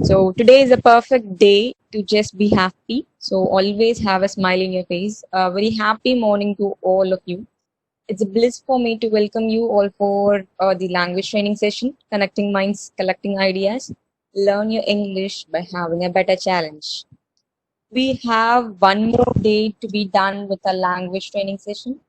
So today is a perfect day to just be happy. So always have a smile in your face. A very happy morning to all of you. It's a bliss for me to welcome you all for the language training session, connecting minds, collecting ideas. Learn your English by having a better challenge. We have one more day to be done with a language training session.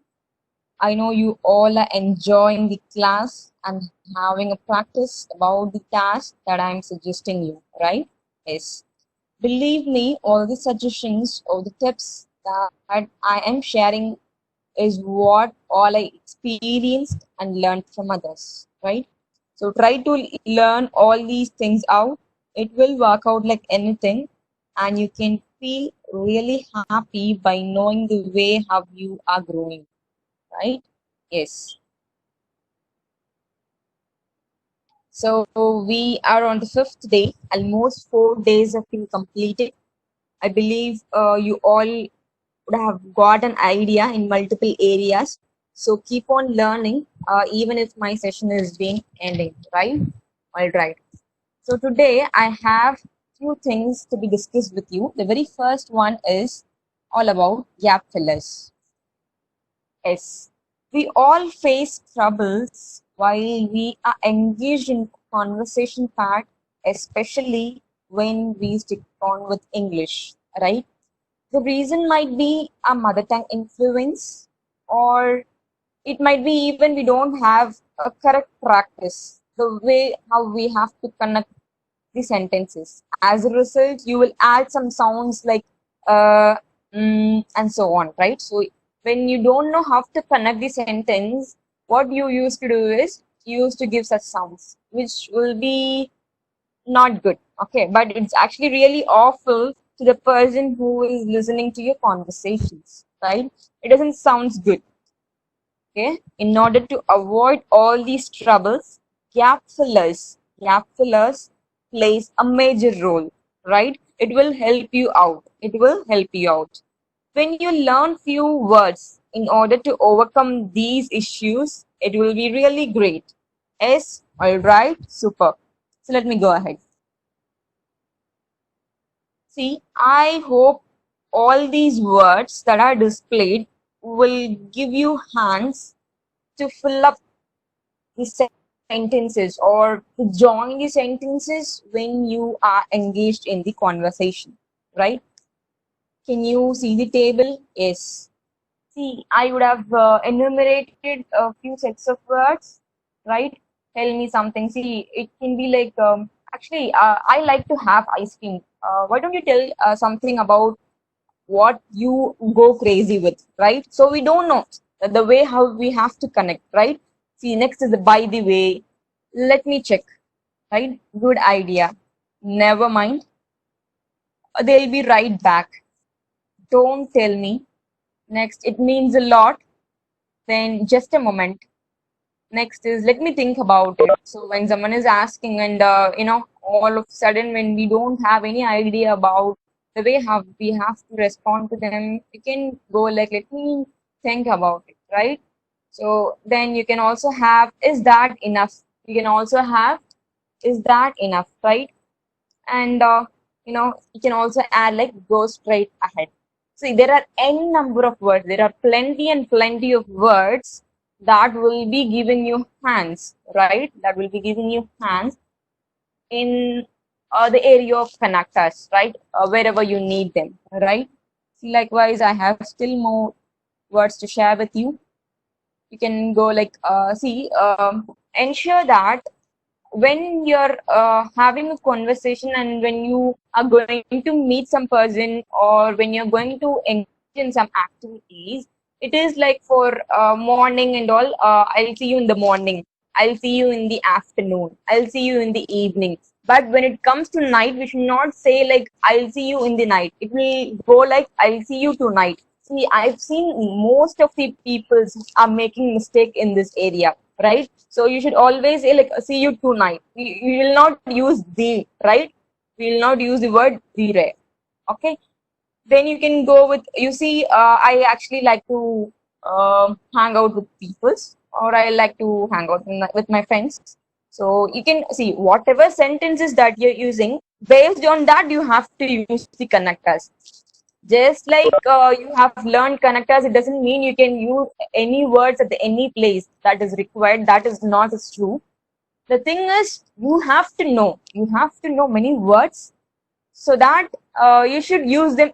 I know you all are enjoying the class and having a practice about the task that I'm suggesting you, right? Yes. Believe me, all the suggestions or the tips that I am sharing is what all I experienced and learned from others, right? So try to learn all these things out. It will work out like anything, and you can feel really happy by knowing the way how you are growing, right? Yes. So we are on the fifth day. Almost 4 days have been completed. I believe you all would have got an idea in multiple areas. So keep on learning, even if my session is being ending, right? All right. So today I have few things to be discussed with you. The very first one is all about gap fillers. Yes, we all face troubles while we are engaged in conversation part, especially when we stick on with English, right? The reason might be a mother tongue influence, or it might be even we don't have a correct practice, the way how we have to connect the sentences. As a result, you will add some sounds like uh, and so on, right? So when you don't know how to connect the sentence, what you used to do is you used to give such sounds, which will be not good. Okay, but it's actually really awful to the person who is listening to your conversations, right? It doesn't sound good. Okay, in order to avoid all these troubles, gap fillers plays a major role, right? It will help you out. It will help you out. When you learn few words in order to overcome these issues, it will be really great. Yes, all right, super. So let me go ahead. See, I hope all these words that are displayed will give you hands to fill up the sentences or to join the sentences when you are engaged in the conversation, right? Can you see the table? Yes. See, I would have enumerated a few sets of words, right? Tell me something. See, it can be like, I like to have ice cream. Why don't you tell something about what you go crazy with, right? So we don't know the way how we have to connect, right? See, next is the by the way. Let me check, right? Good idea. Never mind. They'll be right back. Don't tell me. Next, it means a lot. Then just a moment. Next is let me think about it. So when someone is asking, and all of a sudden when we don't have any idea about the way how we have to respond to them, we can go like let me think about it, right? So then you can also have is that enough? You can also have is that enough, right? And you can also add like go straight ahead. See, there are n number of words. There are plenty and plenty of words that will be giving you hands, right? That will be giving you hands in the area of connectors, right? Wherever you need them, right? See, likewise, I have still more words to share with you. You can go like ensure that when you're having a conversation and when you are going to meet some person or when you're going to engage in some activities, it is like for morning and all, I'll see you in the morning, I'll see you in the afternoon, I'll see you in the evening. But when it comes to night, we should not say like I'll see you in the night. It will go like I'll see you tonight. See, I've seen most of the people are making mistake in this area, right? So you should always say like see you tonight. We will not use the, right? We will not use the word the. Okay. Then you can go with you see. I actually like to hang out with people, or I like to hang out with my friends. So you can see whatever sentences that you're using, based on that you have to use the connectors. Just like you have learned connectors, it doesn't mean you can use any words at any place that is required. That is not is true. The thing is, you have to know many words, so that you should use them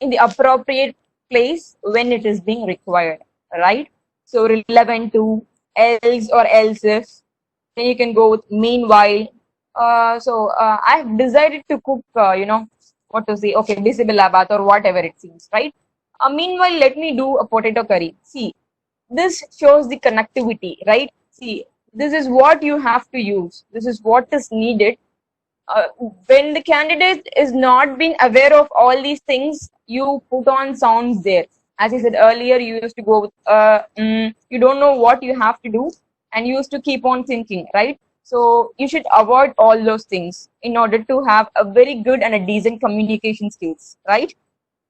in the appropriate place when it is being required, right? So relevant to, else or else if. Then you can go with meanwhile. I've decided to cook, what to say, okay, bismillah or whatever it seems, right? Meanwhile, let me do a potato curry. See, this shows the connectivity, right? See, this is what you have to use. This is what is needed. When the candidate is not being aware of all these things, you put on sounds there. As I said earlier, you used to go with, you don't know what you have to do, and you used to keep on thinking, right? So you should avoid all those things in order to have a very good and a decent communication skills, right?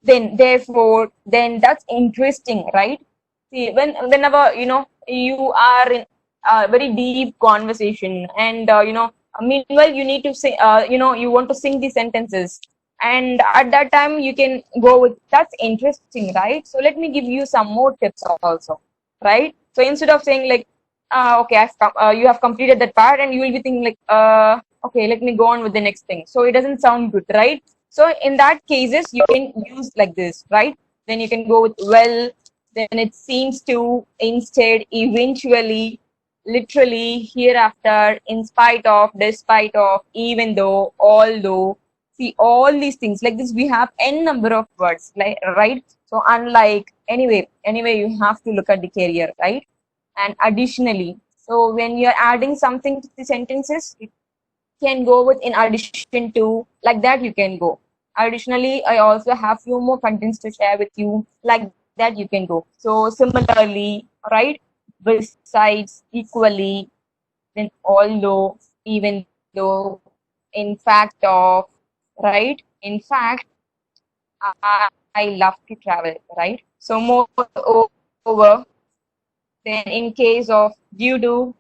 Then therefore, then that's interesting, right? See, whenever you are in a very deep conversation, and meanwhile you need to say, you want to sing the sentences, and at that time you can go with, that's interesting, right? So let me give you some more tips also, right? So instead of saying like, okay, you have completed that part, and you will be thinking like, okay, let me go on with the next thing. So it doesn't sound good, right? So in that cases, you can use like this, right? Then you can go with well, then it seems to, instead, eventually, literally, hereafter, in spite of, despite of, even though, although. See, all these things like this, we have n number of words, like, right? So unlike, anyway, you have to look at the career, right? And additionally, so when you're adding something to the sentences, you can go with in addition to, like that you can go. Additionally, I also have few more contents to share with you, like that you can go. So similarly, right? Besides, equally, then although, even though, in fact of, right? In fact, I love to travel, right? So moreover, then in case of due to,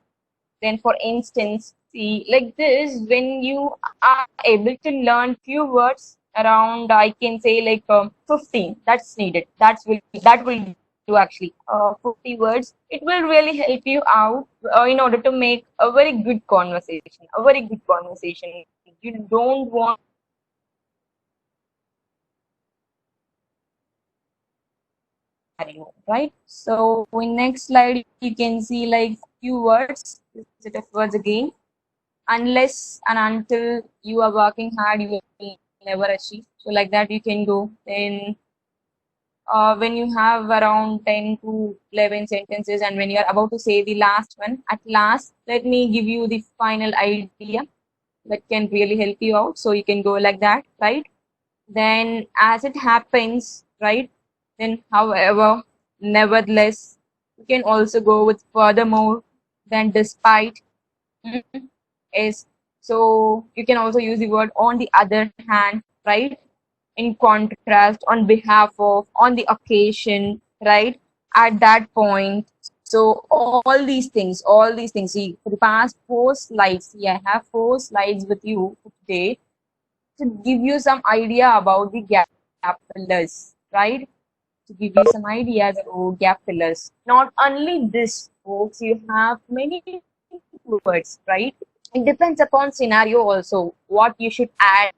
then for instance, see, like this, when you are able to learn few words around, I can say like 15, that's needed. That will do actually. 50 words. It will really help you out in order to make a very good conversation. A very good conversation. You don't want right? So in next slide, you can see like few words, set of words again. Unless and until you are working hard, you will never achieve. So like that you can go. Then when you have around 10 to 11 sentences, and when you are about to say the last one, at last, let me give you the final idea that can really help you out. So you can go like that, right? Then as it happens, right? Then however, nevertheless, you can also go with furthermore, then despite, is, so you can also use the word on the other hand, right? In contrast, on behalf of, on the occasion, right? At that point. So all these things. See, for the past 4 slides, see, I have 4 slides with you today to give you some idea about the gap fillers, right? To give you some ideas about gap fillers. Not only this, folks, you have many words, right? It depends upon scenario also, what you should add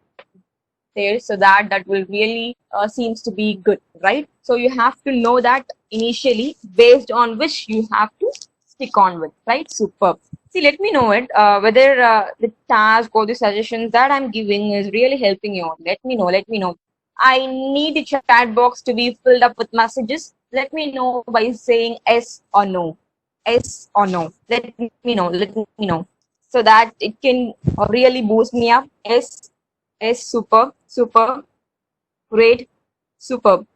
there, so that that will really seems to be good, right? So you have to know that initially, based on which you have to stick on with, right? Superb. See, let me know it, whether the task or the suggestions that I'm giving is really helping you out. Let me know. I need the chat box to be filled up with messages. Let me know by saying yes or no. Yes or no. Let me know, so that it can really boost me up. Yes, yes, super, great, superb.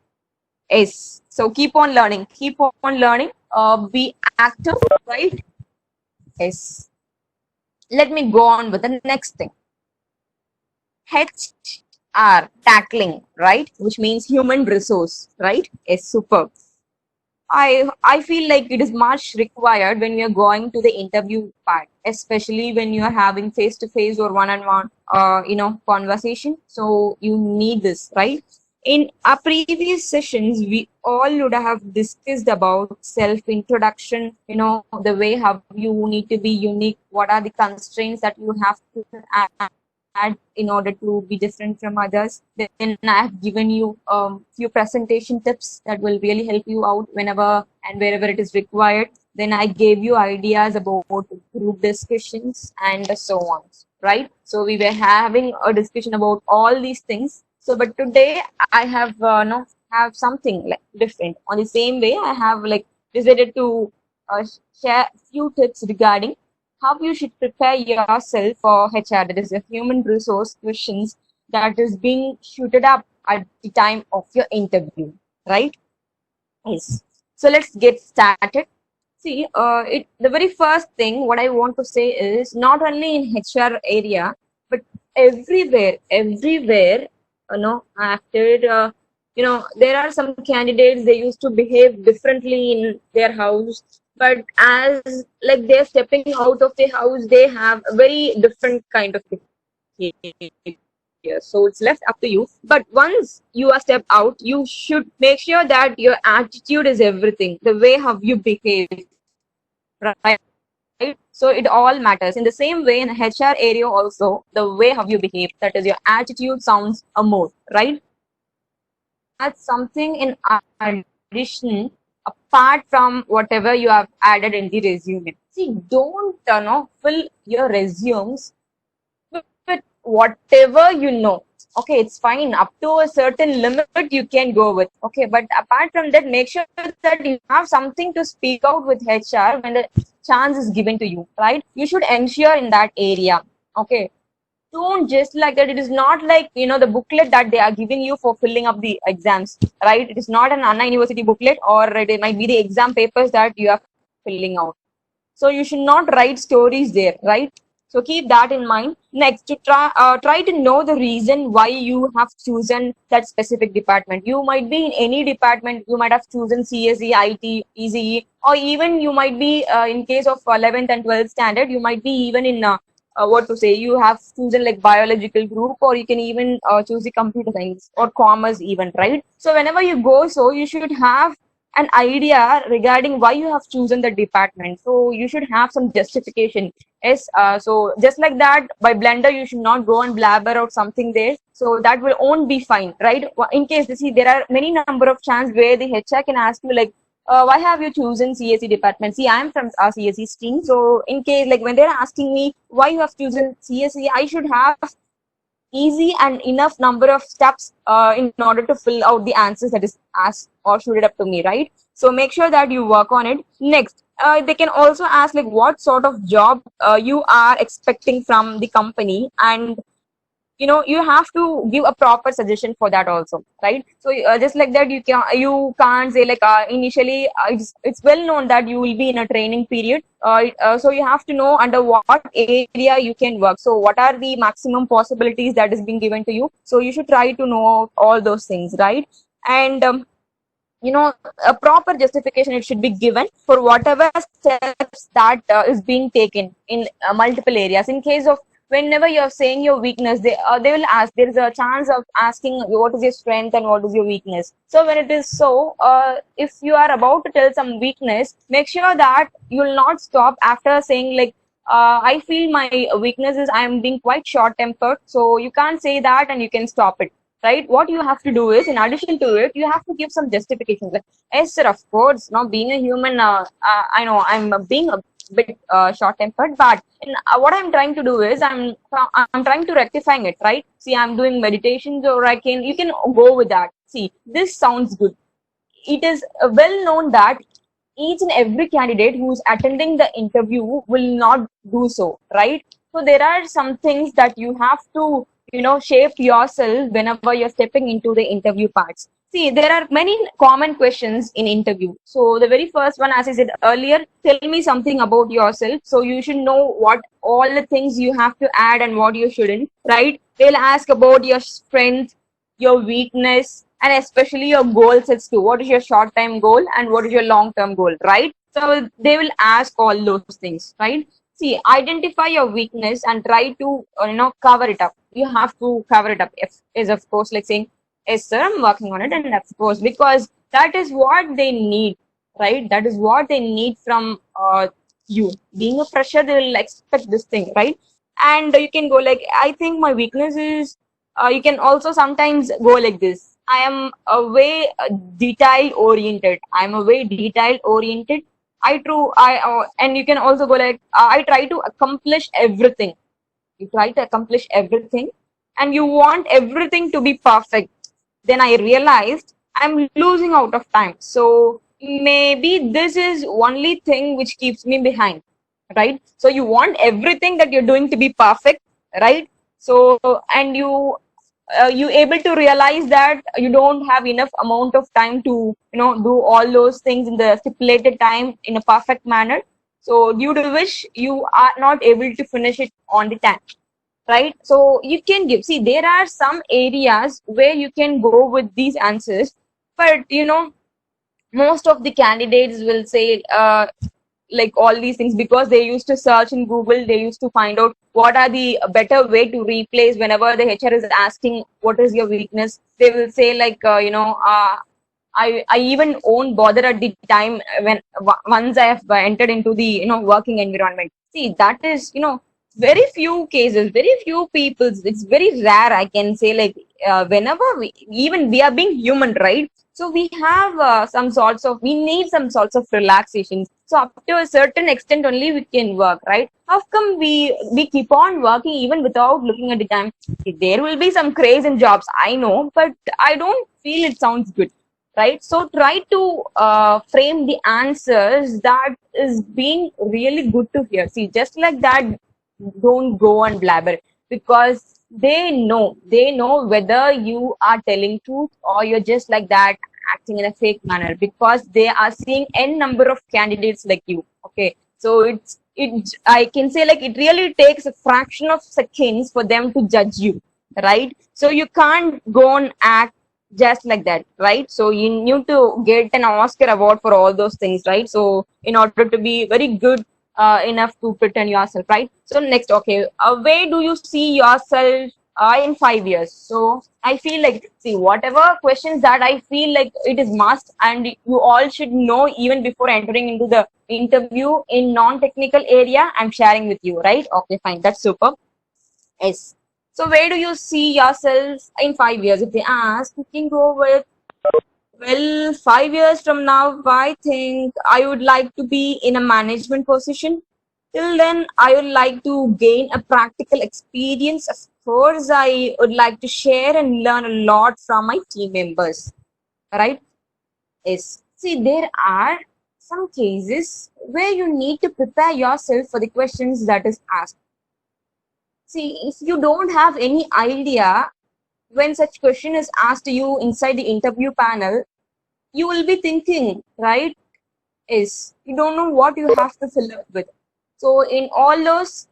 Yes. So keep on learning. Be active, right? Yes. Let me go on with the next thing. HR, tackling, right? Which means human resource, right? Yes, superb. I feel like it is much required when we are going to the interview part, especially when you are having face to face or one on one conversation. So you need this, right? In our previous sessions, we all would have discussed about self introduction, the way how you need to be unique, what are the constraints that you have to add in order to be different from others. Then I have given you few presentation tips that will really help you out whenever and wherever it is required. Then I gave you ideas about group discussions and so on, right? So we were having a discussion about all these things. So, but today I have no have something like different. On the same way, I have like decided to share few tips regarding how you should prepare yourself for HR, that is a human resource questions that is being shooted up at the time of your interview, right? Yes. So let's get started. See, the very first thing what I want to say is not only in HR area, but everywhere, after there are some candidates they used to behave differently in their house, but as like they're stepping out of the house, they have a very different kind of behavior. So it's left up to you. But once you are step out, you should make sure that your attitude is everything. The way how you behave, right? So it all matters. In the same way, in HR area also, the way how you behave, that is your attitude sounds a more, right? Add something in addition apart from whatever you have added in the resume. See, don't fill your resumes with whatever you know. Okay, it's fine. Up to a certain limit you can go with. Okay, but apart from that, make sure that you have something to speak out with HR when the chance is given to you, right? You should ensure in that area. Okay, don't just like that. It is not like the booklet that they are giving you for filling up the exams, right? It is not an Anna University booklet, or it might be the exam papers that you are filling out. So you should not write stories there, right? So keep that in mind. Next, to try to know the reason why you have chosen that specific department. You might be in any department. You might have chosen CSE, IT, ECE, or even you might be in case of 11th and 12th standard. You might be even in what to say. You have chosen like biological group, or you can even choose the computer science or commerce, even, right? So whenever you go, so you should have an idea regarding why you have chosen the department. So you should have some justification. Yes. So just like that, by blender, you should not go and blabber out something there. So that will won't be fine, right? In case you see, there are many number of chance where the HR can ask you like, why have you chosen CSE department? See, I'm from CSE stream. So in case like when they're asking me why you have chosen CSE, I should have easy and enough number of steps in order to fill out the answers that is asked or shooted up to me, right? So make sure that you work on it. Next, they can also ask like what sort of job you are expecting from the company, and you have to give a proper suggestion for that also, right? So just like that, you can't say like initially it's well known that you will be in a training period, so you have to know under what area you can work, so what are the maximum possibilities that is being given to you. So you should try to know all those things, right? And a proper justification it should be given for whatever steps that is being taken in multiple areas. In case of whenever you're saying your weakness, they will ask, there is a chance of asking what is your strength and what is your weakness. So when it is so, if you are about to tell some weakness, make sure that you will not stop after saying like, I feel my weakness is I am being quite short tempered. So you can't say that and you can stop it, right? What you have to do is, in addition to it, you have to give some justification. Like, yes, sir, of course, now being a human, I know I'm being a bit short-tempered, but what I'm trying to do is, I'm trying to rectifying it, right? See, I'm doing meditations, or you can go with that. See, this sounds good. It is well known that each and every candidate who's attending the interview will not do so, right? So there are some things that you have to shape yourself whenever you're stepping into the interview parts. See, there are many common questions in interview. So the very first one, as I said earlier, tell me something about yourself. So you should know what all the things you have to add and what you shouldn't, right? They'll ask about your strength, your weakness, and especially your goal sets too. What is your short time goal and what is your long term goal, right? So they will ask all those things, right? See, identify your weakness and try to cover it up. You have to cover it up. If is of course like saying, yes sir, I'm working on it, and of course because that is what they need, right? That is what they need from you. Being a fresher, they will expect this thing, right? And you can go like, I think my weakness is, you can also sometimes go like this. I am a way detail oriented. I'm a way detail oriented. And you can also go like, I try to accomplish everything. You try to accomplish everything and you want everything to be perfect. Then I realized I'm losing out of time. So maybe this is only thing which keeps me behind, right? So you want everything that you're doing to be perfect, right? So and you able to realize that you don't have enough amount of time to do all those things in the stipulated time in a perfect manner, so due to which you are not able to finish it on the time, right? So you can give, see, there are some areas where you can go with these answers, but most of the candidates will say like all these things because they used to search in Google, they used to find out what are the better way to replace whenever the HR is asking what is your weakness. They will say like I even won't bother at the time when once I have entered into the working environment. See, that is very few cases, very few people. It's very rare. I can say like whenever even we are being human, right? So we have we need some sorts of relaxation. So up to a certain extent only we can work, right? How come we keep on working even without looking at the time? There will be some craze in jobs, I know, but I don't feel it sounds good, right? So try to frame the answers that is being really good to hear. See, just like that, don't go and blabber, because they know whether you are telling truth or you're just like that acting in a fake manner, because they are seeing n number of candidates like you. Okay, so I can say like it really takes a fraction of seconds for them to judge you, right? So you can't go and act just like that, right? So you need to get an Oscar award for all those things, right? So in order to be very good enough to pretend yourself, right? So next, okay, where do you see yourself in 5 years? So I feel like, see, whatever questions that I feel like it is must and you all should know even before entering into the interview in non-technical area, I'm sharing with you, right? Okay, fine, that's super. Yes. So where do you see yourself in 5 years? If they ask, you can go with, well, 5 years from now, I think I would like to be in a management position. Till then, I would like to gain a practical experience. Of course, I would like to share and learn a lot from my team members. Right? Yes. See, there are some cases where you need to prepare yourself for the questions that is asked. See, if you don't have any idea when such question is asked to you inside the interview panel, you will be thinking, right? Is you don't know what you have to fill up with. So in all those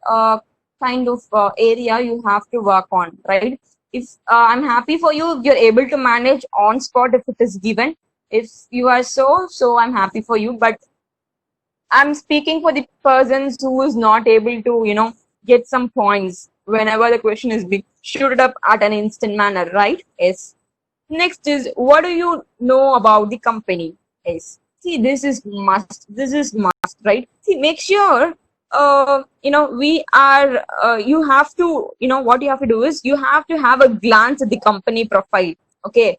kind of area you have to work on, right? If I'm happy for you, if you're able to manage on spot if it is given. If you are so I'm happy for you. But I'm speaking for the persons who is not able to, get some points whenever the question is being shooted up at an instant manner, right? Yes. Next is, what do you know about the company? Yes. See, this is must. This is must, right? See, make sure, we are, you have to, what you have to do is you have to have a glance at the company profile. Okay.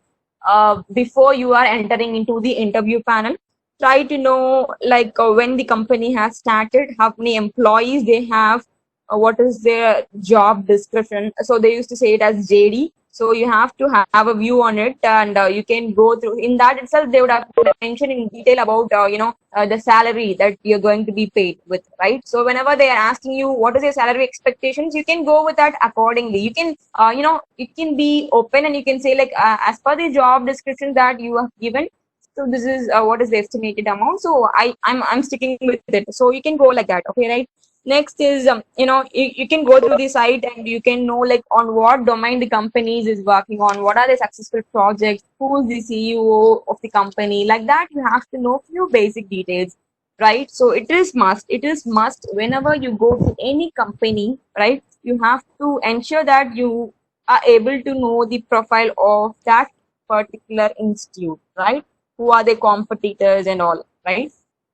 Before you are entering into the interview panel, try to know like when the company has started, how many employees they have, what is their job description. So they used to say it as JD. So you have to have a view on it, and you can go through. In that itself, they would have mentioned in detail about the salary that you're going to be paid with, right? So whenever they are asking you what is your salary expectations, you can go with that accordingly. You can you can be open and you can say like as per the job description that you have given. So this is what is the estimated amount. So I'm sticking with it. So you can go like that, okay, right? Next is, you can go through the site and you can know like on what domain the companies is working on, what are the successful projects, who is the CEO of the company. Like that, you have to know few basic details, right? So it is must whenever you go to any company, right? You have to ensure that you are able to know the profile of that particular institute, right? Who are the competitors and all, right?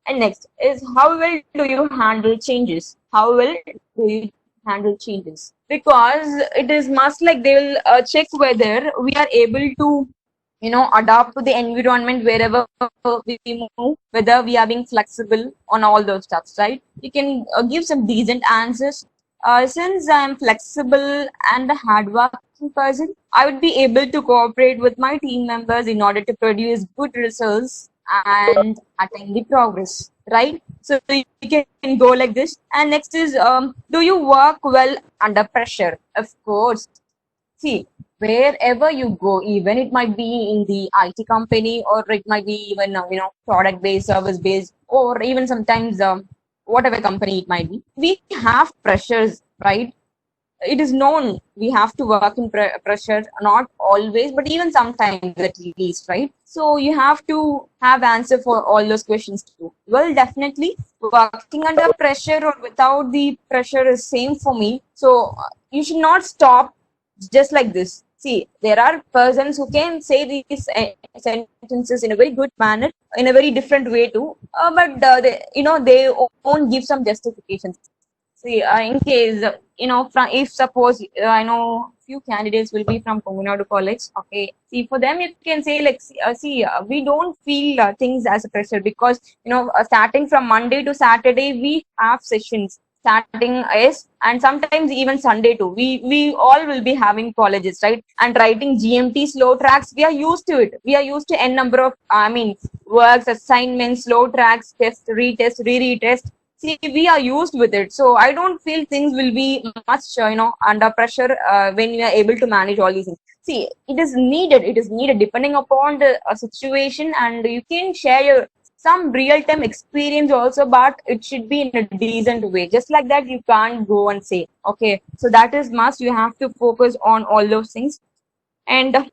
And next is, how well do you handle changes? How well do you handle changes? Because it is must like they will check whether we are able to, adapt to the environment wherever we move, whether we are being flexible on all those stuffs, right? You can give some decent answers. Since I am flexible and a hardworking person, I would be able to cooperate with my team members in order to produce good results and attain the progress, right? So you can go like this. And next is, do you work well under pressure? Of course. See, wherever you go, even it might be in the IT company, or it might be even product based, service based, or even sometimes whatever company it might be, we have pressures, right? It is known we have to work in pressure, not always, but even sometimes at least, right? So you have to have answer for all those questions too. Well, definitely working under pressure or without the pressure is same for me. So you should not stop just like this. See, there are persons who can say these sentences in a very good manner, in a very different way too, but they won't give some justifications. See, in case, from if suppose I know few candidates will be from Tamil Nadu College. Okay, see, for them you can say like, we don't feel things as a pressure because starting from Monday to Saturday we have sessions starting is, and sometimes even Sunday too. We all will be having colleges, right? And writing GMT slow tracks, we are used to it. We are used to n number of works, assignments, slow tracks, test, retest, re-retest. See, we are used with it, so I don't feel things will be much under pressure when we are able to manage all these things. See, it is needed depending upon the situation, and you can share your some real time experience also, but it should be in a decent way. Just like that, you can't go and say, okay, so that is must. You have to focus on all those things. And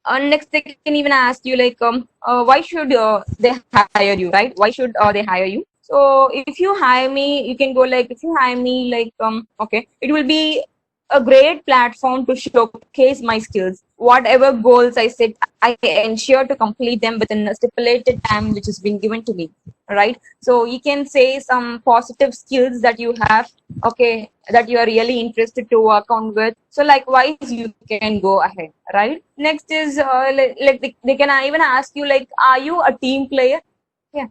next they can even ask you like, why should they hire you, right? Why should they hire you? So if you hire me, you can go like, if you hire me like, okay, it will be a great platform to showcase my skills. Whatever goals I set, I ensure to complete them within a stipulated time which has been given to me, right? So you can say some positive skills that you have, okay, that you are really interested to work on with. So likewise, you can go ahead, right? Next is, like they can even ask you like, are you a team player? Yeah.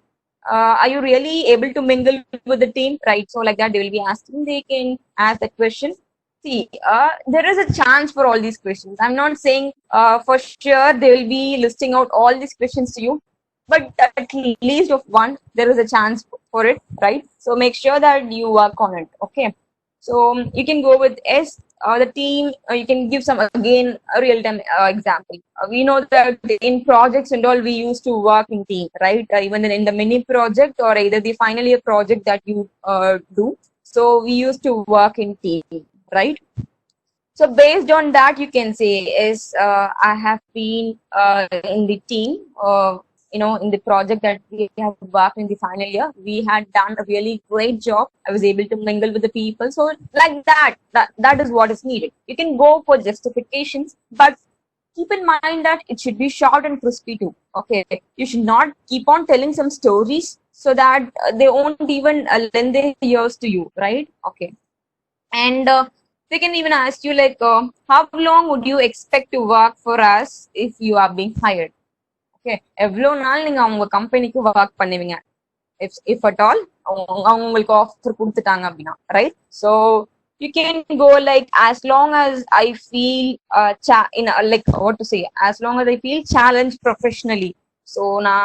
Are you really able to mingle with the team, right? So like that, they will be asking. They can ask that question. See, there is a chance for all these questions. I'm not saying for sure they will be listing out all these questions to you, but at least of one, there is a chance for it, right? So make sure that you work on it. Okay. So you can go with S. The team, you can give some again a real time example. We know that in projects and all we used to work in team, right? Even in the mini project or either the final year project that you do. So we used to work in team, right? So based on that, you can say is, I have been in the team, in the project that we have worked in the final year. We had done a really great job. I was able to mingle with the people. So like that is what is needed. You can go for justifications, but keep in mind that it should be short and crispy too. Okay, you should not keep on telling some stories so that they won't even lend their ears to you, right? Okay, and they can even ask you like, how long would you expect to work for us if you are being hired? Okay, எவ்வளோ நாள் நீங்க அவங்க கம்பெனிக்கு work பண்ணுவீங்க, if at all அவங்க உங்களுக்கு offer கொடுத்துட்டாங்க அப்படின்னா, right? So you can go like, as long as I feel like, what to say, as long as I feel challenged professionally. So now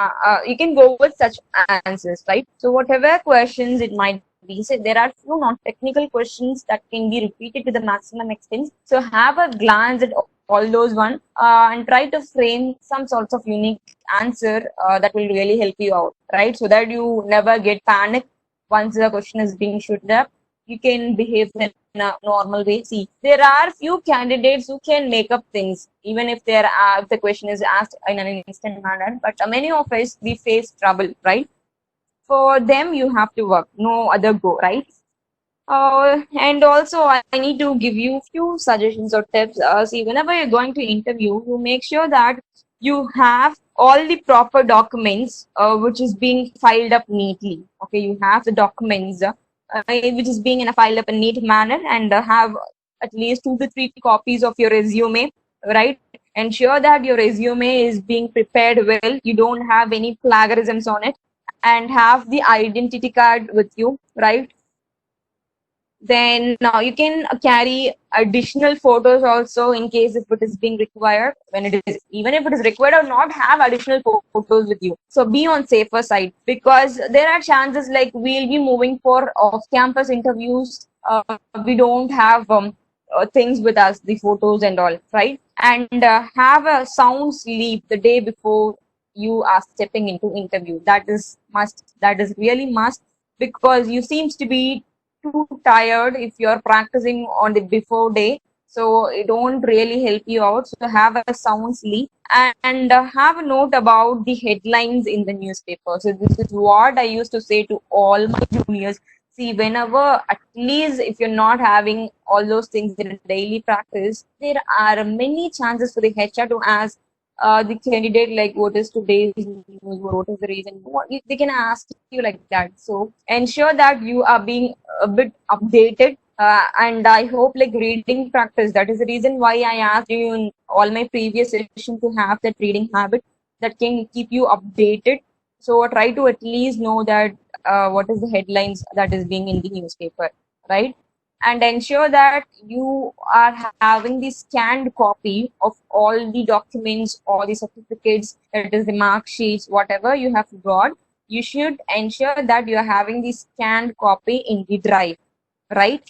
you can go with such answers, right? So whatever questions it might be, so there are few non-technical questions that can be repeated to the maximum extent. So have a glance at all those one, and try to frame some sorts of unique answer that will really help you out, right? So that you never get panic once the question is being shooted up, you can behave in a normal way. See, there are few candidates who can make up things, even if if the question is asked in an instant manner. But many of us, we face trouble, right? For them, you have to work, no other go, right? And also, I need to give you few suggestions or tips. See, whenever you're going to interview, you make sure that you have all the proper documents, which is being filed up neatly. Okay, you have the documents, which is being in a filed up in neat manner, and have at least 2 to 3 copies of your resume, right? Ensure that your resume is being prepared well. You don't have any plagiarisms on it, and have the identity card with you, right? Then you can carry additional photos also in case if it is being required. When it is, even if it is required or not, have additional photos with you. So be on safer side, because there are chances like we'll be moving for off campus interviews. We don't have things with us, the photos and all, right? And have a sound sleep the day before you are stepping into interview. That is must, that is really must, because you seems to be too tired if you're practicing on the before day, so it don't really help you out. So have a sound sleep, and have a note about the headlines in the newspaper. So this is what I used to say to all my juniors. See, whenever, at least if you're not having all those things in a daily practice, there are many chances for the HR to ask the candidate like, what is today's news, what is the reason, they can ask you like that. So ensure that you are being a bit updated, and I hope like reading practice. That is the reason why I asked you in all my previous session to have that reading habit that can keep you updated. So try to at least know that what is the headlines that is being in the newspaper, right? And ensure that you are having the scanned copy of all the documents or the certificates, that is the mark sheets, whatever you have got. You should ensure that you are having the scanned copy in the drive, right?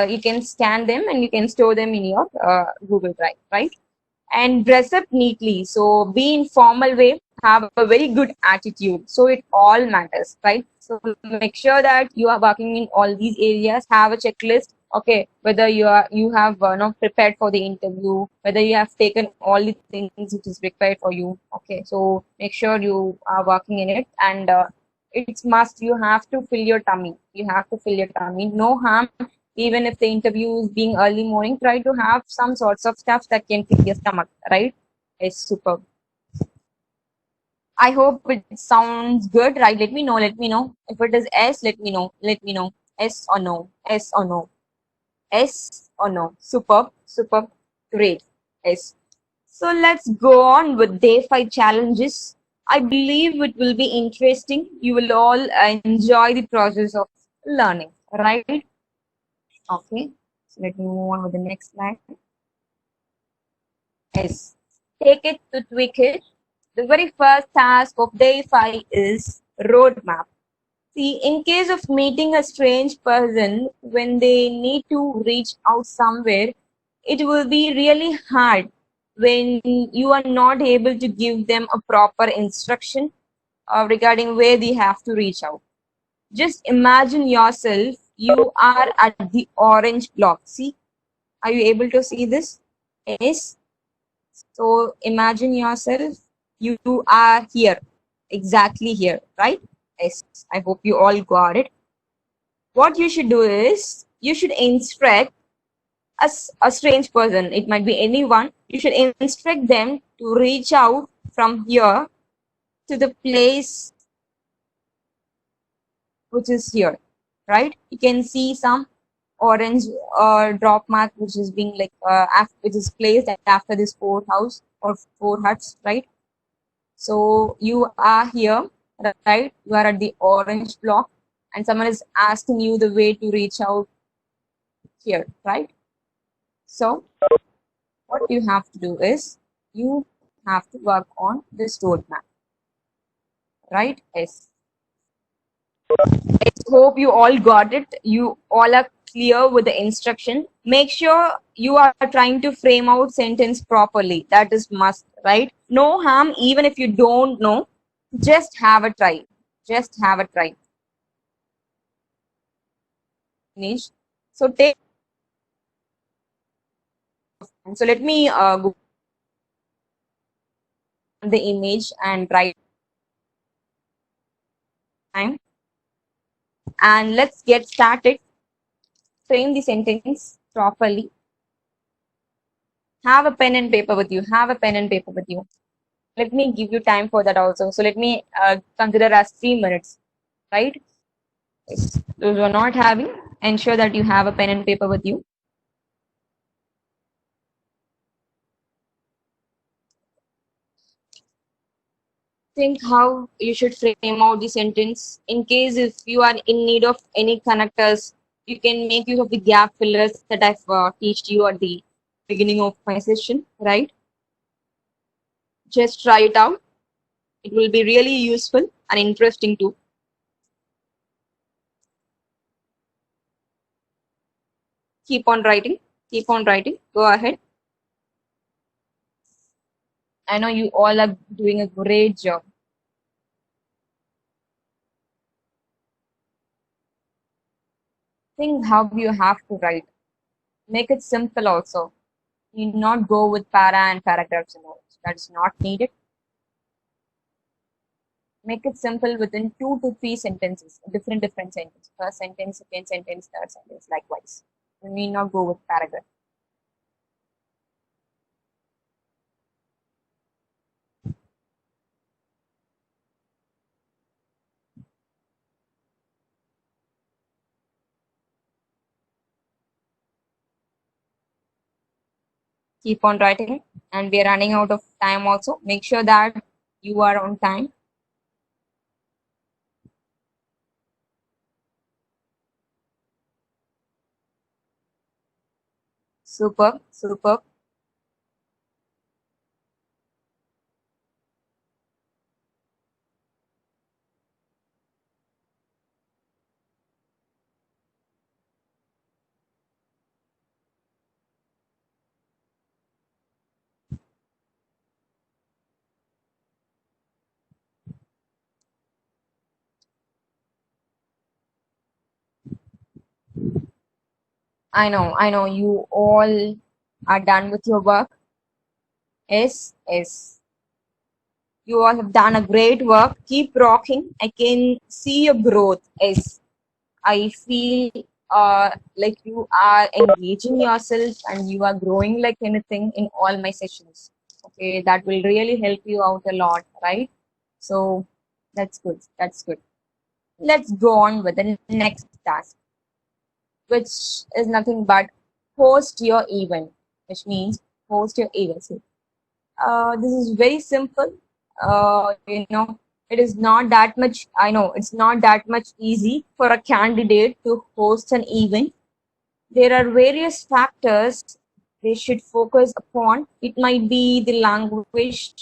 You can scan them and you can store them in your Google Drive, right? And dress up neatly. So be in formal way, have a very good attitude. So it all matters, right? So make sure that you are working in all these areas. Have a checklist. Okay, whether you have not prepared for the interview, whether you have taken all the things which is required for you. Okay, so make sure you are working in it, and it's must. You have to fill your tummy. You have to fill your tummy. No harm, even if the interview is being early morning, try to have some sorts of stuff that can fill your stomach, right? It's superb. I hope it sounds good, right? Let me know. If it is S, let me know. S or no, S or no, S or no. Superb, superb, great. S. So let's go on with day 5 challenges. I believe it will be interesting. You will all enjoy the process of learning, right? Okay. So let me move on with the next slide. Yes. Take it to tweak it. The very first task of day 5 is roadmap. See, in case of meeting a strange person when they need to reach out somewhere, it will be really hard when you are not able to give them a proper instruction regarding where they have to reach out. Just imagine yourself, you are at the orange block. See, are you able to see this? Yes. So imagine yourself, you are here, exactly here, right? Yes, I hope you all got it. What you should do is, you should instruct a strange person, it might be anyone, you should instruct them to reach out from here to the place which is here, right? You can see some orange drop mark which is being like, which is placed after this 4 house or 4 huts, right? So you are here, right? You are at the orange block, and someone is asking you the way to reach out here, right? So what you have to do is, you have to work on this roadmap, right? Yes. I hope you all got it. You all are clear with the instruction. Make sure you are trying to frame out sentence properly. That is must, right? No harm, even if you don't know. Just have a try. Just have a try. image. So take, so let me go on the image and write time, and let's get started. Frame the sentence properly. Have a pen and paper with you. Have a pen and paper with you. Let me give you time for that also. So let me consider as 3 minutes, right? Those who are not having, ensure that you have a pen and paper with you. Think how you should frame out the sentence. In case if you are in need of any connectors, you can make use of the gap fillers that I've taught you at the beginning of my session, right? Just try it out. It will be really useful and interesting too. Keep on writing. Keep on writing. Go ahead. I know you all are doing a great job. Think how you have to write. Make it simple also. You need not go with para and paragraphs and all. That's not needed. Make it simple within 2 to 3 sentences, different sentences. First sentence, second sentence, third sentence, likewise. You need not go with paragraph. Keep on writing, and we are running out of time also. Make sure that you are on time. Super, super. I know you all are done with your work. Yes, yes. You all have done a great work. Keep rocking. I can see your growth. Yes. I feel like you are engaging yourself and you are growing like anything in all my sessions. Okay, that will really help you out a lot, right? So that's good. That's good. Let's go on with the next task, which is nothing but host your event, which means host your event. So, this is very simple. It is not that much. I know it's not that much easy for a candidate to host an event. There are various factors they should focus upon. It might be the language,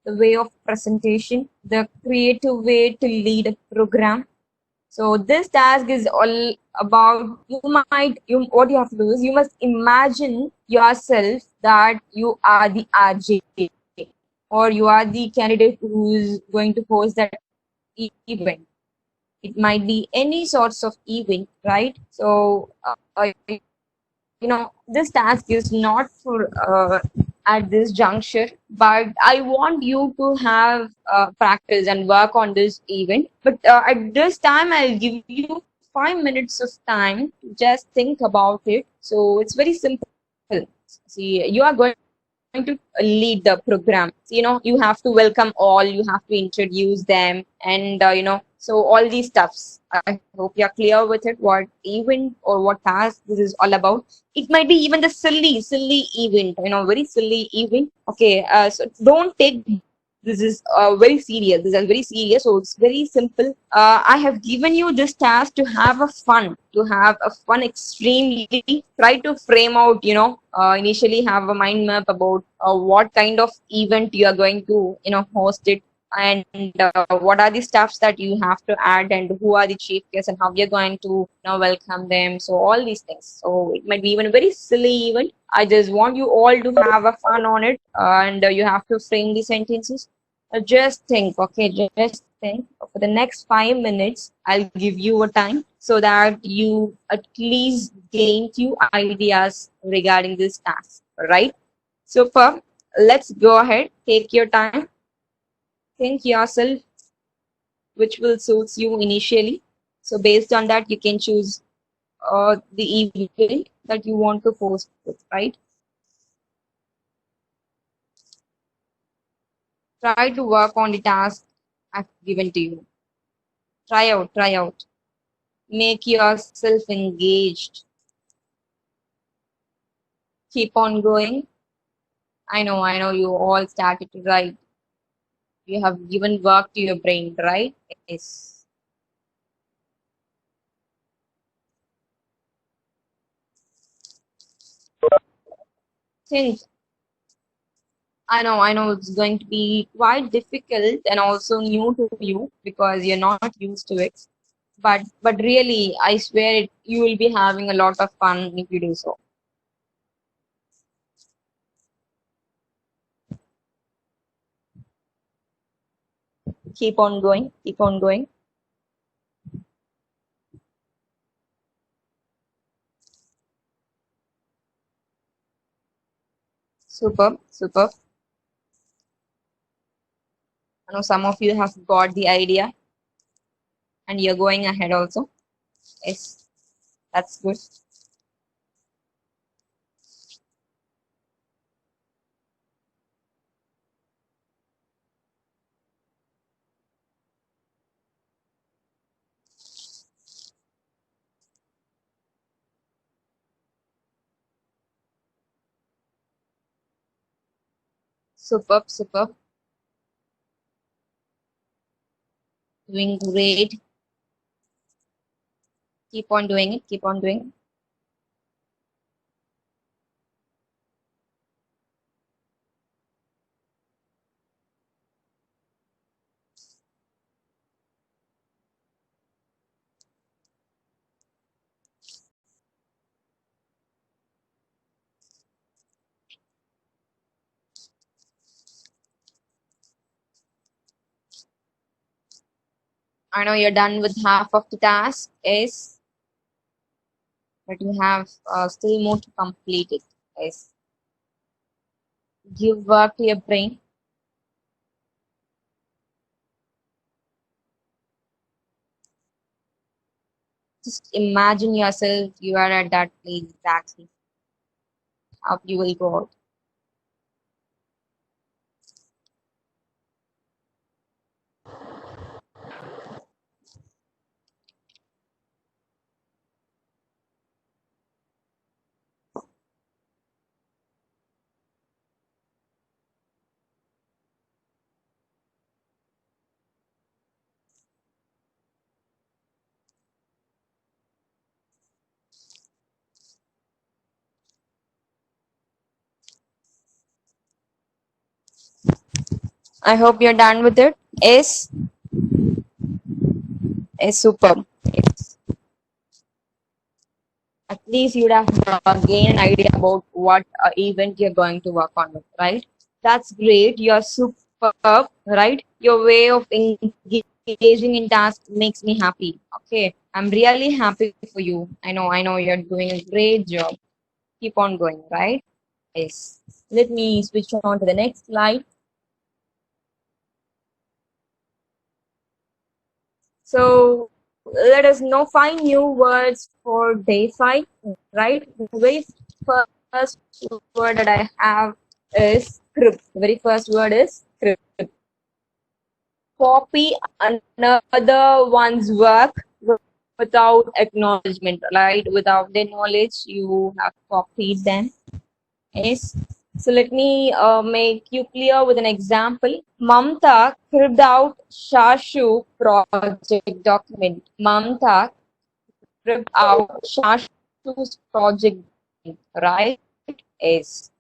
the way of presentation, the creative way to lead a program. So this task is all about you what you have to do is you must imagine yourself that you are the RJ or you are the candidate who is going to host that event. It might be any sorts of event, right? So this task is not for at this juncture, but I want you to have practice and work on this event. But at this time I'll give you 5 minutes of time to just think about it. So it's very simple. See, you are going to lead the program. So, you have to welcome all, you have to introduce them, and so all these stuffs. I hope you're clear with it, what event or what task this is all about. It might be even the silly event, very silly event. Okay, so don't take this is very serious. This is very serious, so it's very simple. I have given you this task to have a fun, extremely. Try to frame out, initially have a mind map about what kind of event you are going to, host it, and what are the stuffs that you have to add, and who are the chief guests, and how you're going to, welcome them. So all these things. So it might be even a very silly event. I just want you all to have a fun on it, and you have to frame the sentences. Just think, okay, just think. For the next 5 minutes, I'll give you a time. so that you at least gain few ideas regarding this task, right? Super. Let's go ahead. Take your time. Think yourself which will suits you initially. So based on that, you can choose the event that you want to post with, right? Try to work on the task I've given to you. Try out, try out. Make yourself engaged. Keep on going. I know you all started to write. You have given work to your brain, right? Yes. Think, I know it's going to be quite difficult and also new to you because you're not used to it. But really, I swear it, you will be having a lot of fun if you do so. Keep on going, keep on going. Super, super. I know some of you have got the idea and you're going ahead also. Yes, that's good. Superb, superb. Doing great. Keep on doing it, keep on doing. I know you're done with half of the task. Yes, but you have still more to complete it. Yes. Give work to your brain. Just imagine yourself, you are at that place exactly. How you will go out. I hope you're done with it. Is super. Yes. At least you'd have gained an idea about what event you're going to work on with, right? That's great. You're superb, right? Your way of engaging in tasks makes me happy. Okay, I'm really happy for you. I know you're doing a great job. Keep on going, right? Yes. Let me switch on to the next slide. So let us now find new words for day 5, right? The very first word that I have is script. The very first word is script. Copy another one's work without acknowledgement, right? Without their knowledge, you have copied them. Yes. So let me make you clear with an example. Mamta cribbed out Shashu project document. Mamta cribbed out Shashu's project document, right? Yes.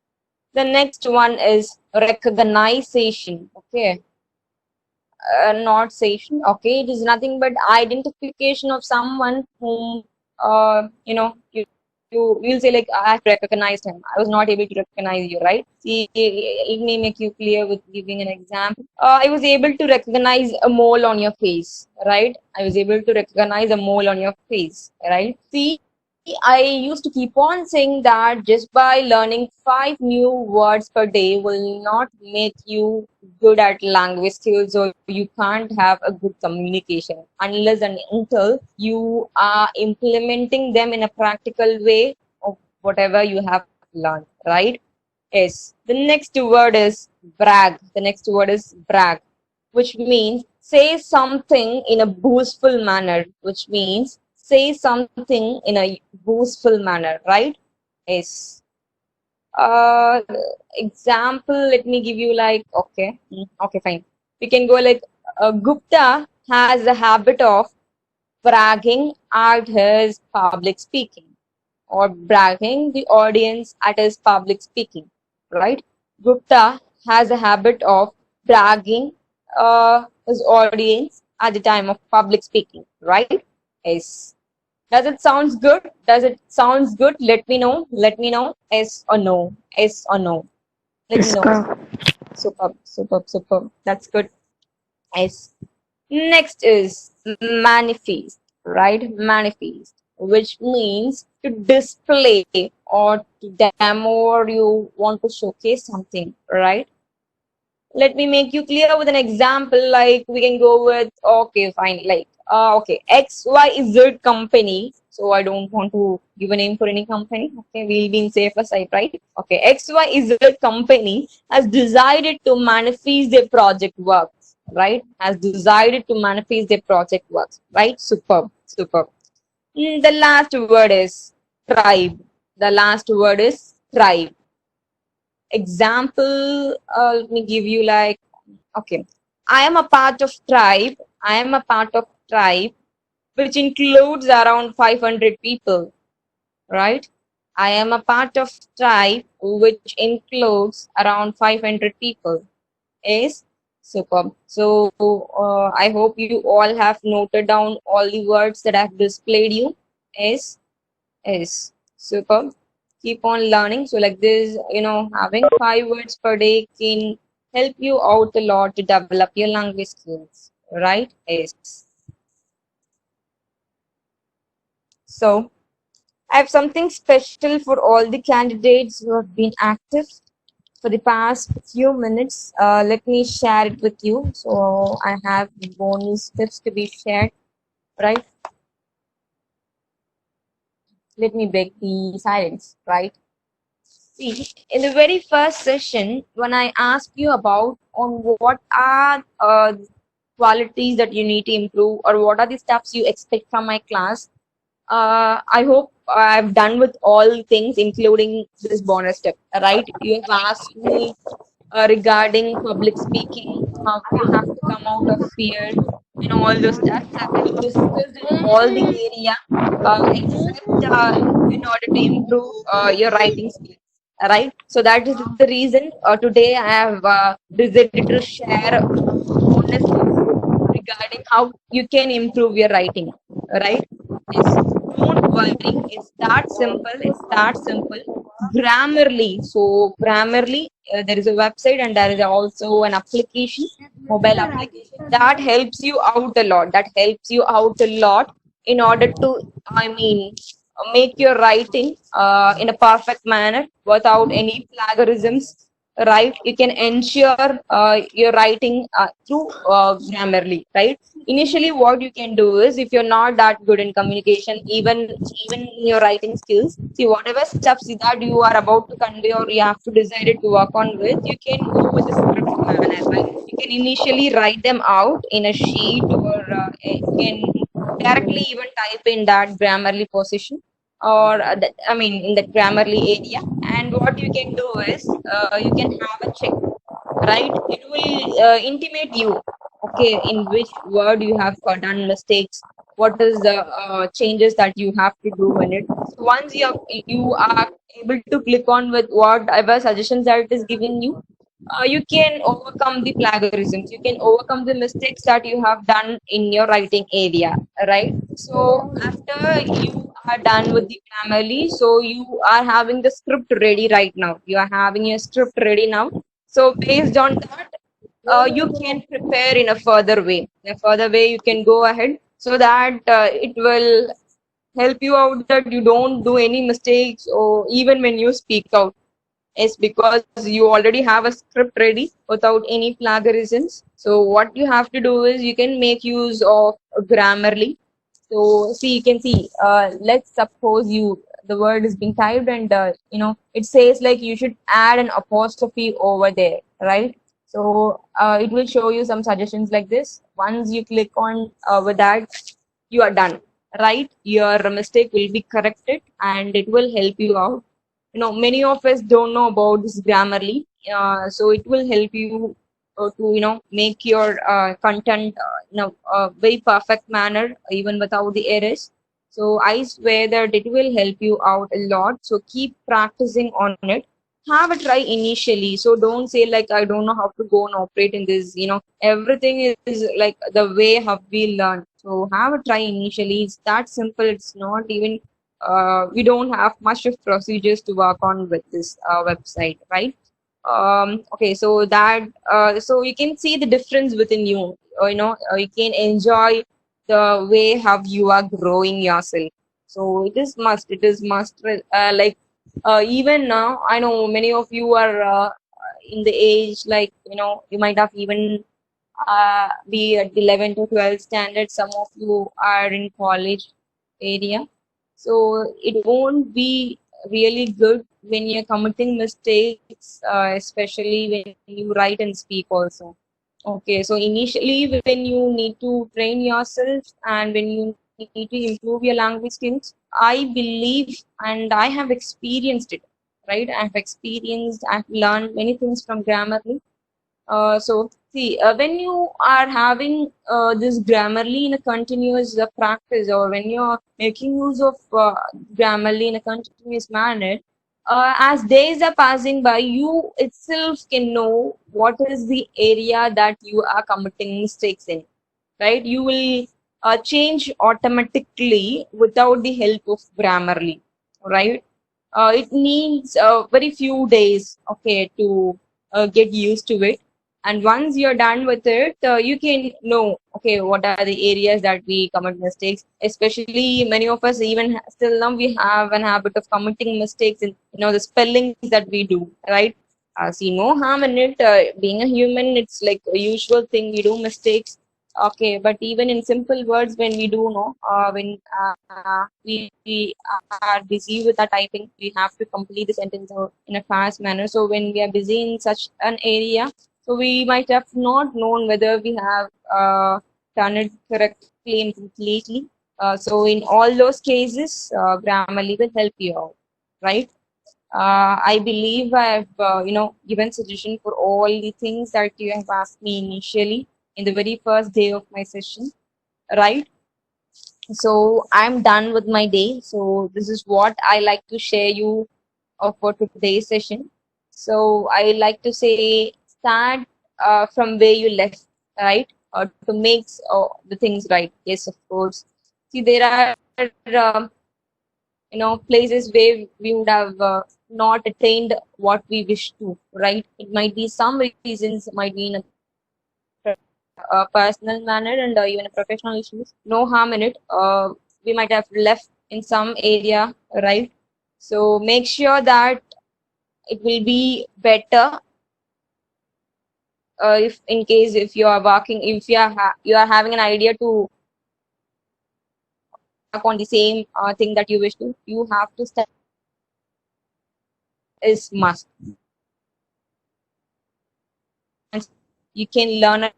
The next one is recognition. Okay. Not sation. Okay. It is nothing but identification of someone whom you you'll say like, I have recognized him. I was not able to recognize you, right? See, let me make you clear with giving an example. I was able to recognize a mole on your face, right? I was able to recognize a mole on your face, right? See, I used to keep on saying that just by learning 5 new words per day will not make you good at language skills, or you can't have a good communication unless and until you are implementing them in a practical way of whatever you have learned, right? Yes. The next word is brag. The next word is brag, which means say something in a boastful manner, which means say something in a boastful manner, right? Yes. Uh, Example, let me give you like, okay, okay, fine. We can go like, Gupta has a habit of bragging at his public speaking, or bragging the audience at his public speaking, right? Gupta has a habit of bragging his audience at the time of public speaking, right? Yes. Does it sounds good? Does it sounds good? Let me know. Let me know. Yes or no? Yes or no? Let me Yes, know. ma'am. Superb, superb, superb. That's good. Yes. Next is manifest, right? Manifest, which means to display or to demo, or you want to showcase something, right? Let me make you clear with an example. Like we can go with, okay, fine, like okay, XYZ company. So I don't want to give a name for any company. Okay, we'll be in safer side, right? Okay, XYZ company has decided to manifest their project works, right? Has decided to manifest their project works, right? Superb, superb. The last word is tribe. The last word is tribe. Example, let me give you like, okay, I am a part of tribe. I am a part of tribe, which includes around 500 people, right? I am a part of tribe, which includes around 500 people. Is superb. So I hope you all have noted down all the words that I've displayed you. Is superb. Keep on learning. So like this, having 5 words per day can help you out a lot to develop your language skills, right? Is so I have something special for all the candidates who have been active for the past few minutes. Let me share it with you. So I have bonus tips to be shared, right? Let me break the silence, right? See, in the very first session, when I asked you about on what are qualities that you need to improve, or what are the steps you expect from my class, I hope I've done with all things, including this bonus step. Right? You have asked me regarding public speaking, how you have to come out of fear, and all those steps. I've discussed in all the area, except in order to improve your writing skills. Right? So that is the reason today I have decided to share bonus tips regarding how you can improve your writing. Right? Yes. Don't worry. It's that simple. It's that simple. Grammarly. So Grammarly, there is a website, and there is also an application, mobile application that helps you out a lot. That helps you out a lot in order to, I mean, make your writing in a perfect manner without any plagiarisms. Right? You can ensure your writing through Grammarly. Right? Initially, what you can do is, if you're not that good in communication, even in your writing skills, see whatever steps that you are about to convey, or you have to decide it to work on with, you can go with a script manner, right? You can initially write them out in a sheet, or you can directly even type in that Grammarly position, or I mean in the Grammarly area. And what you can do is, you can have a check, right? It will intimate you, okay, in which word you have done mistakes, what is the changes that you have to do in it. So once you are able to click on with whatever suggestions that it is giving you, you can overcome the plagiarisms. You can overcome the mistakes that you have done in your writing area, right? So after you are done with the Grammarly, so you are having the script ready right now. You are having your script ready now. So based on that, you can prepare in a further way. In a further way, you can go ahead so that it will help you out that you don't do any mistakes or even when you speak out. Is because you already have a script ready without any plagiarisms. So what you have to do is you can make use of Grammarly. So see, you can see. Let's suppose the word is being typed and it says like you should add an apostrophe over there, right? So it will show you some suggestions like this. Once you click on with that, you are done, right? Your mistake will be corrected and it will help you out. Many of us don't know about this Grammarly, so it will help you to make your content very perfect manner even without the errors. So I swear that it will help you out a lot, so keep practicing on it. Have a try initially, so don't say like I don't know how to go and operate in this. Everything is like the way how we learn. So have a try initially. It's that simple. It's not even we don't have much of procedures to work on with this website, right? Okay, so that so you can see the difference within you. You can enjoy the way how you are growing yourself. So it is must like even now I know many of you are in the age like you might have even be at the 11 to 12 standard. Some of you are in college area. So it won't be really good when you're committing mistakes, especially when you write and speak also. Okay, so initially when you need to train yourself and when you need to improve your language skills, I believe and I have experienced it, right? I've learned many things from Grammarly. So see, when you are having this Grammarly in a continuous practice, or when you're making use of Grammarly in a continuous manner, as days are passing by, you itself can know what is the area that you are committing mistakes in, right? You will change automatically without the help of Grammarly, right? It needs very few days, okay, to get used to it. And once you're done with it, you can know, okay, what are the areas that we commit mistakes. Especially many of us, even still now, we have an habit of committing mistakes in, the spellings that we do, right? See, no harm in it. Being a human, it's like a usual thing. We do mistakes. Okay, but even in simple words, when we do know, when we are busy with our typing, we have to complete the sentence in a fast manner. So when we are busy in such an area, so we might have not known whether we have done it correctly and completely. So in all those cases, Grammarly will help you out, right? I believe I've given suggestion for all the things that you have asked me initially in the very first day of my session, right? So I'm done with my day. So this is what I like to share you for today's session. So I like to say start from where you left, right? To make the things right. Yes, of course. See, there are places where we would have not attained what we wish to, right? It might be some reasons, might be in a personal manner and even a professional issues. No harm in it. We might have left in some area, right? So make sure that it will be better if in case if you are working, if you are having an idea to work on the same thing that you wish to, you have to start is must. And you can learn it.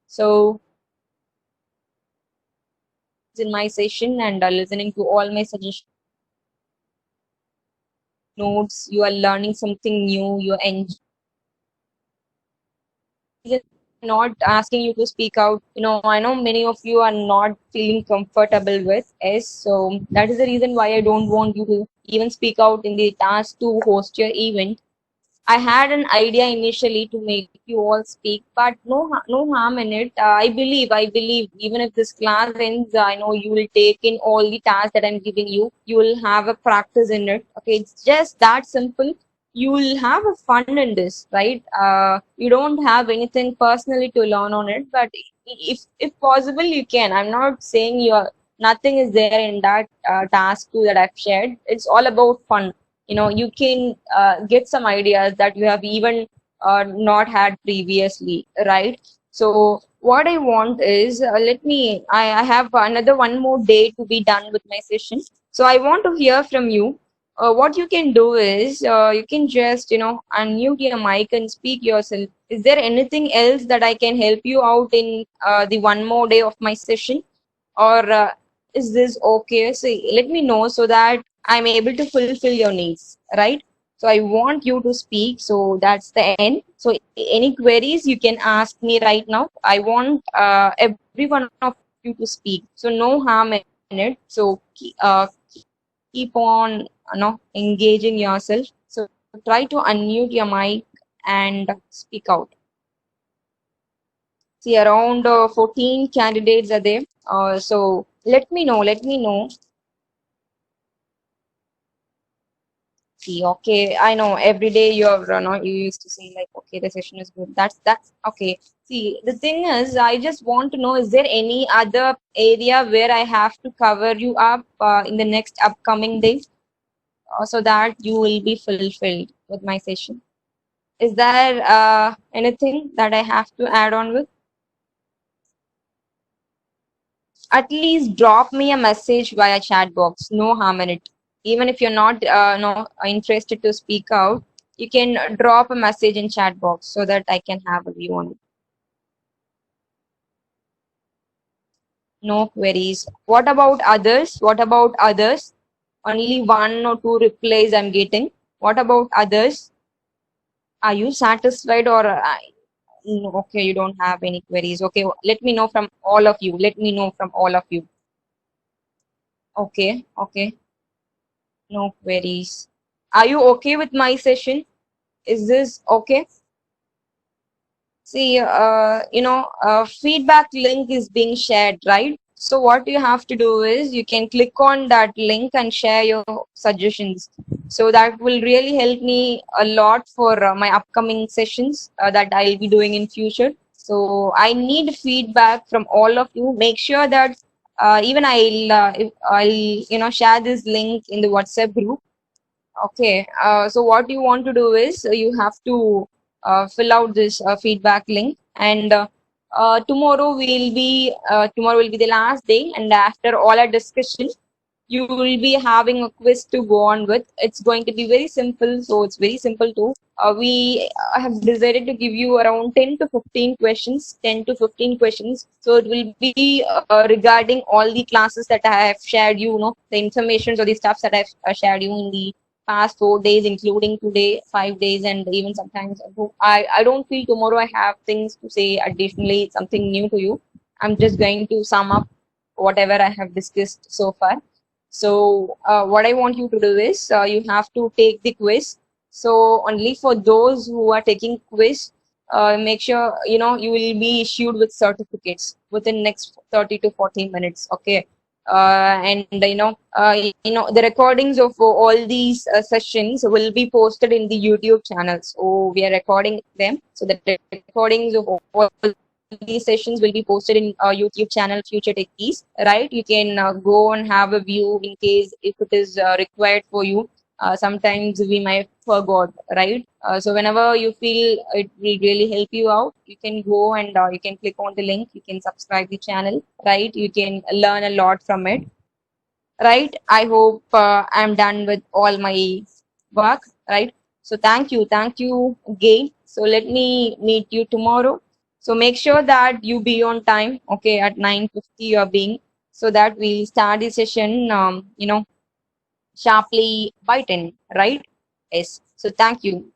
So in my session and listening to all my suggestions, notes, you are learning something new, you are enjoying. Not asking you to speak out. I know many of you are not feeling comfortable with it. So that is the reason why I don't want you to even speak out in the task to host your event. I had an idea initially to make you all speak, but no harm in it. I believe, even if this class ends, I know you will take in all the tasks that I'm giving you. You will have a practice in it. Okay, it's just that simple. You will have a fun in this, right? You don't have anything personally to learn on it, but if possible, you can. I'm not saying you're nothing is there in that task too that I've shared. It's all about fun. You can get some ideas that you have even not had previously, right? So what I want is, I have another one more day to be done with my session, so I want to hear from you. What you can do is, you can just unmute your mic and speak yourself. Is there anything else that I can help you out in the one more day of my session, or is this okay? So let me know so that I'm able to fulfill your needs, right? So I want you to speak. So that's the end. So any queries you can ask me right now. I want every one of you to speak. So no harm in it. So keep on engaging yourself. So try to unmute your mic and speak out. See, around 14 candidates are there. So let me know. Let me know. See, okay, I know every day you're, you used to say like, okay, the session is good. That's okay. See, the thing is, I just want to know, is there any other area where I have to cover you up in the next upcoming days, so that you will be fulfilled with my session? Is there anything that I have to add on with? At least drop me a message via chat box. No harm in it. Even if you're not no interested to speak out, you can drop a message in chat box so that I can have a view on it. No queries. What about others? What about others? Only one or two replies I'm getting. What about others? Are you satisfied, or no, okay, you don't have any queries? Okay, let me know from all of you. Let me know from all of you. Okay, okay. No queries. Are you okay with my session? Is this okay? See, feedback link is being shared, right? So what you have to do is you can click on that link and share your suggestions. So that will really help me a lot for my upcoming sessions that I'll be doing in future. So I need feedback from all of you. Make sure that even I'll share this link in the WhatsApp group. Okay, so what you want to do is, you have to fill out this feedback link, and tomorrow will be the last day, and after all our discussion, you will be having a quiz to go on with. It's going to be very simple, so it's very simple too. We have decided to give you around 10 to 15 questions, 10 to 15 questions. So it will be regarding all the classes that I have shared you, the information or the stuffs that I've shared you in the past 4 days, including today, 5 days, and even sometimes I don't feel tomorrow I have things to say additionally, something new to you. I'm just going to sum up whatever I have discussed so far. So what I want you to do is, you have to take the quiz. So only for those who are taking quiz, make sure you will be issued with certificates within next 30 to 40 minutes. Okay. And the recordings of all these sessions will be posted in the YouTube channel. So we are recording them. So the recordings of all these sessions will be posted in YouTube channel Future Techies, right? You can go and have a view in case if it is required for you. Sometimes we might forgot, right? So whenever you feel it will really help you out, you can go and you can click on the link. You can subscribe the channel, right? You can learn a lot from it, right? I hope I'm done with all my work, right? So thank you again. So let me meet you tomorrow. So make sure that you be on time, okay? At 9:50 you're being, so that we start the session, sharply by 10, right? Yes. So thank you.